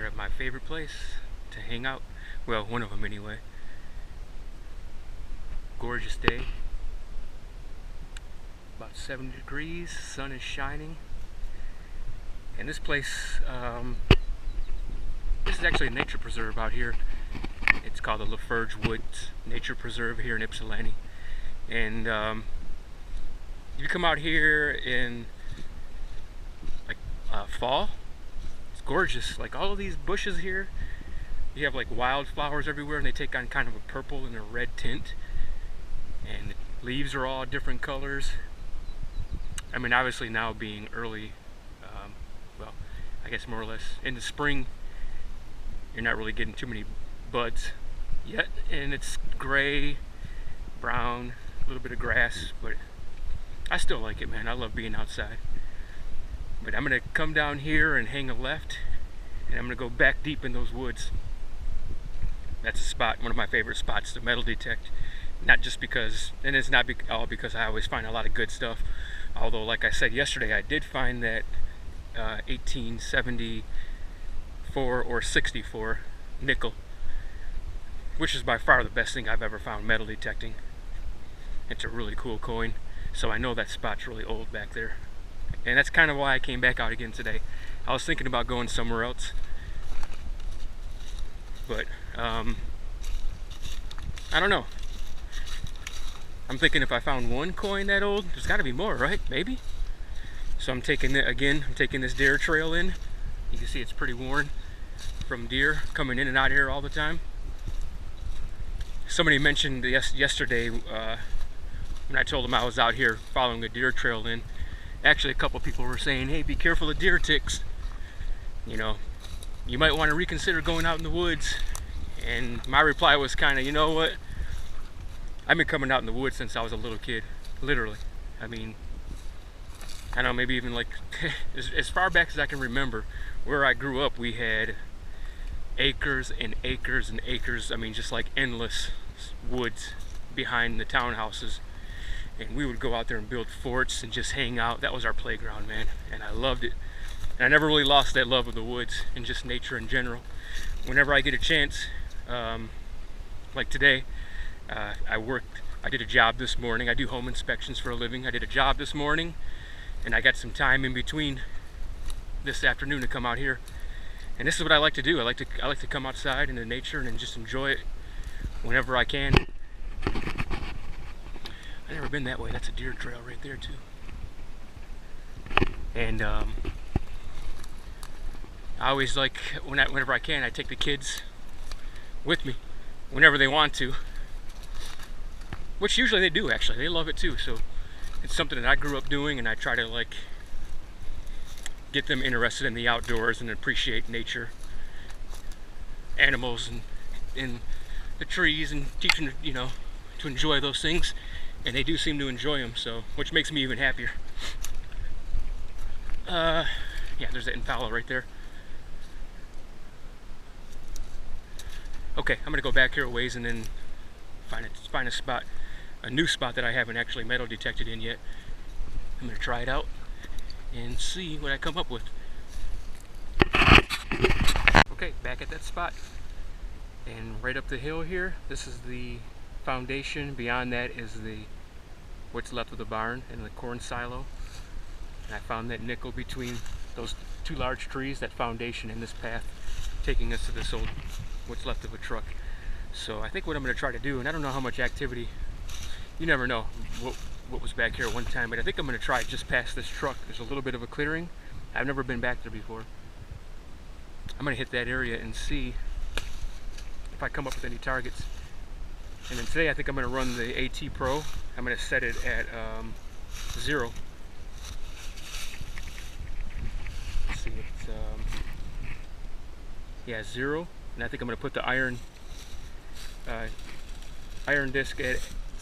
here at my favorite place to hang out. Well, one of them anyway. Gorgeous day. About 70 degrees, sun is shining. And this place, this is actually a nature preserve out here. It's called the Lafarge Woods Nature Preserve here in Ypsilanti. And you come out here in like fall, it's gorgeous. Like all of these bushes here, you have like wildflowers everywhere, and they take on kind of a purple and a red tint. And the leaves are all different colors. I mean, obviously now being early, well, I guess more or less in the spring, you're not really getting too many buds yet, and it's gray, brown, a little bit of grass, but I still like it, man. I love being outside. But I'm gonna come down here and hang a left, and I'm gonna go back deep in those woods. That's a spot, one of my favorite spots to metal detect. Not just because, and it's not all because I always find a lot of good stuff. Although, like I said yesterday, I did find that 1874 or 64 nickel, which is by far the best thing I've ever found metal detecting. It's a really cool coin, so I know that spot's really old back there. And that's kind of why I came back out again today. I was thinking about going somewhere else, but I don't know. I'm thinking if I found one coin that old, there's got to be more, right? Maybe. So I'm taking it again. I'm taking this deer trail in. You can see it's pretty worn from deer coming in and out here all the time. Somebody mentioned yesterday when I told them I was out here following a deer trail in. Actually, a couple people were saying, "Hey, be careful of deer ticks. You know, you might want to reconsider going out in the woods." And my reply was kind of, you know what? I've been coming out in the woods since I was a little kid, literally. I mean, I don't know, maybe even like as far back as I can remember. Where I grew up, we had acres and acres and acres. I mean, just like endless woods behind the townhouses, and we would go out there and build forts and just hang out. That was our playground, man, and I loved it. And I never really lost that love of the woods and just nature in general. Whenever I get a chance, like today, I did a job this morning. I do home inspections for a living. I did a job this morning, and I got some time in between this afternoon to come out here. And this is what I like to do. I like to come outside in the nature and just enjoy it whenever I can. I've never been that way. That's a deer trail right there too. And I always like whenever I can, I take the kids with me whenever they want to. Which usually they do, actually. They love it too. So it's something that I grew up doing, and I try to like get them interested in the outdoors and appreciate nature, animals, and the trees, and teach them, you know, to enjoy those things. And they do seem to enjoy them, so which makes me even happier. Yeah, there's that impala right there. Okay, I'm gonna go back here a ways and then find a spot. A new spot that I haven't actually metal detected in yet. I'm going to try it out and see what I come up with. Okay, back at that spot. And right up the hill here, this is the foundation. Beyond that is what's left of the barn and the corn silo. And I found that nickel between those two large trees, that foundation in this path, taking us to this old, what's left of a truck. So I think what I'm going to try to do, and I don't know how much activity, you never know what was back here one time, but I think I'm going to try just past this truck. There's a little bit of a clearing. I've never been back there before. I'm going to hit that area and see if I come up with any targets. And then today I think I'm going to run the AT Pro. I'm going to set it at 0. Let's see, it's yeah, 0. And I think I'm going to put the iron disc at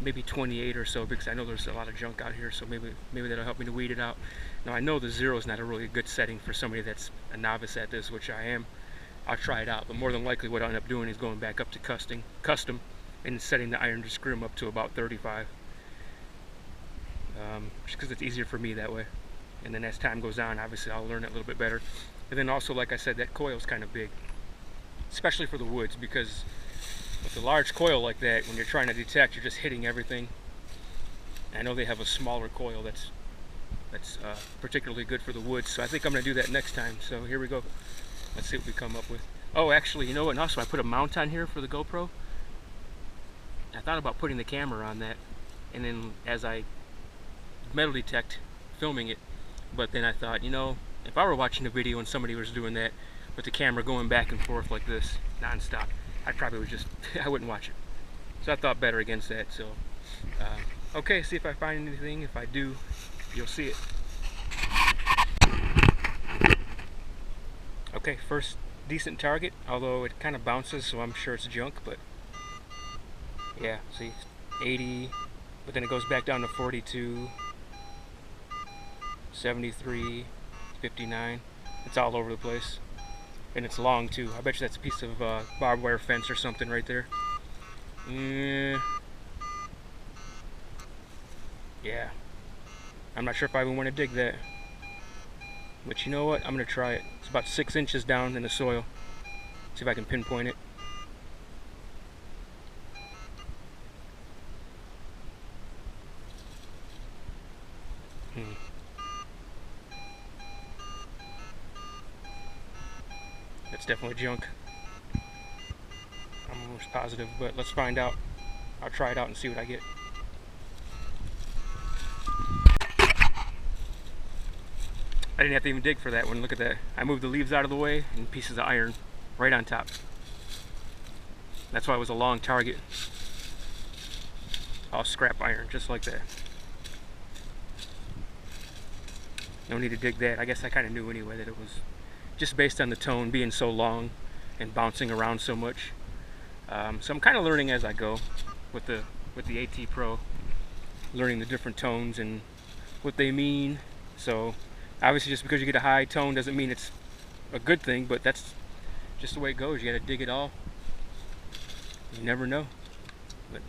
maybe 28 or so, because I know there's a lot of junk out here, so maybe that'll help me to weed it out. Now I know the 0 is not a really good setting for somebody that's a novice at this, which I am. I'll try it out, but more than likely what I'll end up doing is going back up to custom and setting the iron screw up to about 35, just because it's easier for me that way. and then as time goes on, obviously I'll learn it a little bit better. And then also, like I said, that coil's kind of big, especially for the woods, because with a large coil like that, when you're trying to detect, you're just hitting everything. I know they have a smaller coil that's particularly good for the woods, so I think I'm going to do that next time. So here we go. Let's see what we come up with. Oh, actually, you know what? And also, I put a mount on here for the GoPro. I thought about putting the camera on that, and then as I metal detect, filming it. But then I thought, you know, if I were watching a video and somebody was doing that with the camera going back and forth like this, non-stop, I probably would just, I wouldn't watch it. So I thought better against that. So, okay, see if I find anything. If I do, you'll see it. Okay, first decent target, although it kind of bounces, so I'm sure it's junk, but yeah, see, 80, but then it goes back down to 42, 73, 59. It's all over the place, and it's long too. I bet you that's a piece of barbed wire fence or something right there. Yeah, I'm not sure if I even want to dig that, but you know what, I'm gonna try it. It's about 6 inches down in the soil. See if I can pinpoint it. That's definitely junk. I'm almost positive, but let's find out. I'll try it out and see what I get. I didn't have to even dig for that one. Look at that. I moved the leaves out of the way and pieces of iron right on top. That's why it was a long target. All scrap iron, just like that. No need to dig that. I guess I kind of knew anyway that it was just based on the tone being so long and bouncing around so much. So I'm kind of learning as I go with the AT Pro, learning the different tones and what they mean. So obviously, just because you get a high tone doesn't mean it's a good thing, but that's just the way it goes. You got to dig it all. You never know. But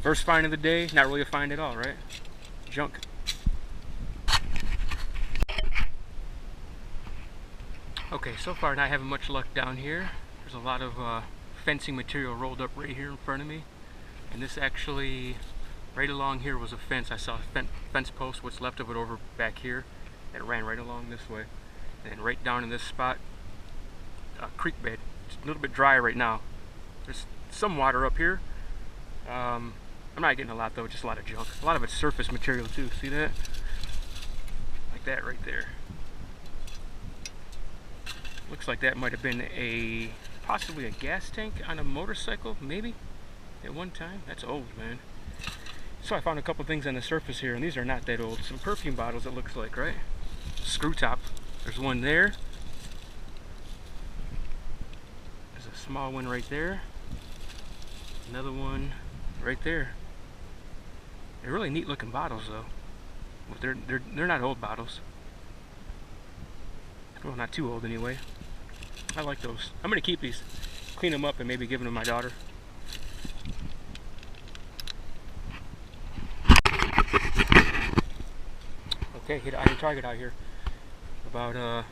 first find of the day, not really a find at all, right? Junk. Okay, so far not having much luck down here. There's a lot of fencing material rolled up right here in front of me, and this actually, right along here was a fence. I saw a fence post, what's left of it over back here. It ran right along this way, and right down in this spot, a creek bed. It's a little bit dry right now. There's some water up here. I'm not getting a lot though, just a lot of junk. A lot of it's surface material too. See that? Like that right there. Looks like that might have been possibly a gas tank on a motorcycle, maybe at one time. That's old, man. So I found a couple things on the surface here, and these are not that old. Some perfume bottles, it looks like, right? Screw top. There's one there. There's a small one right there. Another one right there. They're really neat looking bottles though. But they're not old bottles. Well, not too old anyway. I like those. I'm gonna keep these, clean them up, and maybe give them to my daughter. Okay, hit iron target out here. About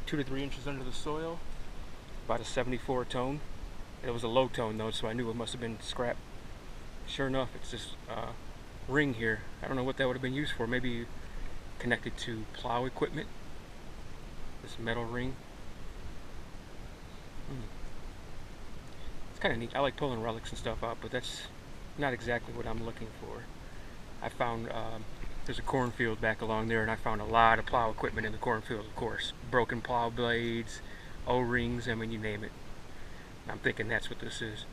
2 to 3 inches under the soil. About a 74 tone. It was a low tone though, so I knew it must have been scrap. Sure enough, it's this ring here. I don't know what that would have been used for. Maybe connected to plow equipment. This metal ring. It's kind of neat. I like pulling relics and stuff out, but that's not exactly what I'm looking for. I found there's a cornfield back along there, and I found a lot of plow equipment in the cornfield, of course. Broken plow blades, O-rings, I mean, you name it. I'm thinking that's what this is.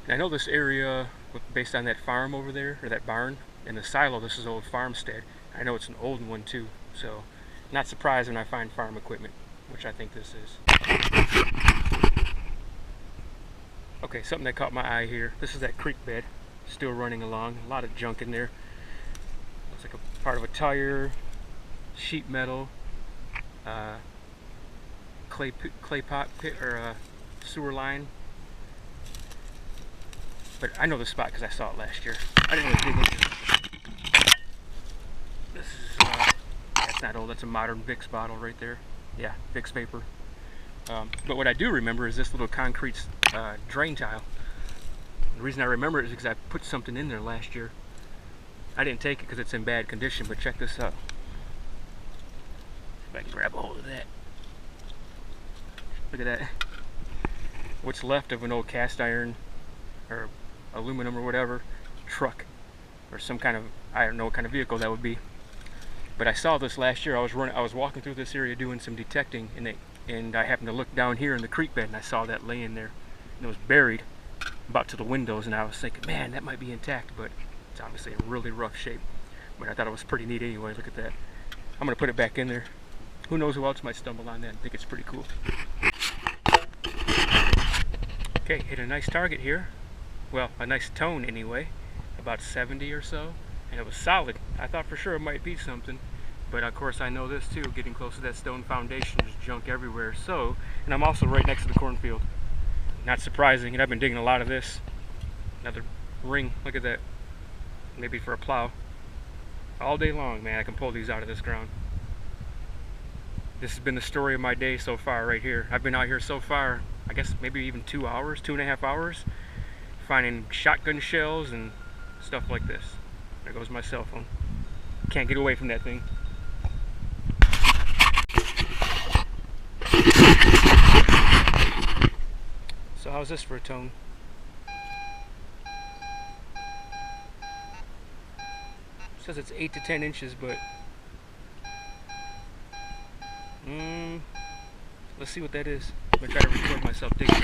And I know this area, based on that farm over there, or that barn, and the silo, this is old farmstead. I know it's an old one too, so not surprised when I find farm equipment, which I think this is. Okay, something that caught my eye here. This is that creek bed, still running along. A lot of junk in there. Looks like a part of a tire, sheet metal, clay pot pit, or sewer line. But I know the spot because I saw it last year. I didn't really dig into it. This is That's not old, that's a modern Vicks bottle right there. Yeah, Vicks Vapor. But what I do remember is this little concrete drain tile. The reason I remember it is because I put something in there last year. I didn't take it because it's in bad condition, but check this out. If I can grab a hold of that. Look at that. What's left of an old cast iron or aluminum or whatever truck or some kind of, I don't know what kind of vehicle that would be. But I saw this last year. I was walking through this area doing some detecting, and I happened to look down here in the creek bed, and I saw that laying there, and it was buried about to the windows. And I was thinking, man, that might be intact, but it's obviously in really rough shape. But I thought it was pretty neat anyway. Look at that. I'm gonna put it back in there. Who knows who else might stumble on that and think it's pretty cool. Okay, hit a nice target here. Well, a nice tone anyway, about 70 or so, and it was solid. I thought for sure it might be something, but of course I know this too, getting close to that stone foundation, there's junk everywhere. So, and I'm also right next to the cornfield. Not surprising, and I've been digging a lot of this. Another ring, look at that. Maybe for a plow. All day long, man, I can pull these out of this ground. This has been the story of my day so far right here. I've been out here so far, I guess maybe even 2 hours, 2.5 hours, finding shotgun shells and stuff like this. There goes my cell phone. Can't get away from that thing. So how's this for a tone? It says it's 8 to 10 inches, but let's see what that is. I'm gonna try to record myself digging.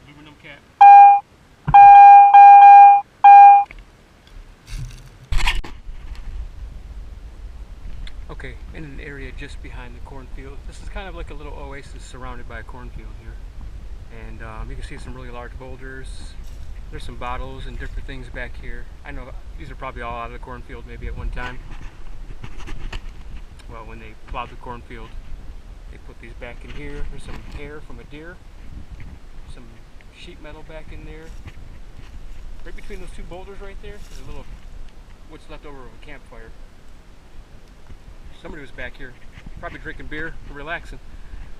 Aluminum cap. Okay, in an area just behind the cornfield. This is kind of like a little oasis surrounded by a cornfield here. And you can see some really large boulders. There's some bottles and different things back here. I know these are probably all out of the cornfield maybe at one time. Well, when they plowed the cornfield, they put these back in here. There's some hair from a deer. Some sheet metal back in there. Right between those two boulders right there, there's a little, what's left over of a campfire. Somebody was back here, probably drinking beer and relaxing.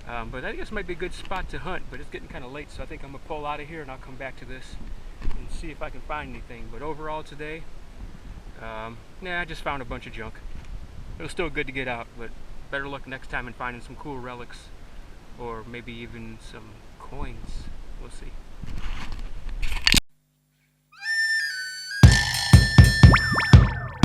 But I think this might be a good spot to hunt, but it's getting kind of late, so I think I'm going to pull out of here and I'll come back to this and see if I can find anything. But overall today, I just found a bunch of junk. It was still good to get out, but better luck next time in finding some cool relics or maybe even some coins. We'll see.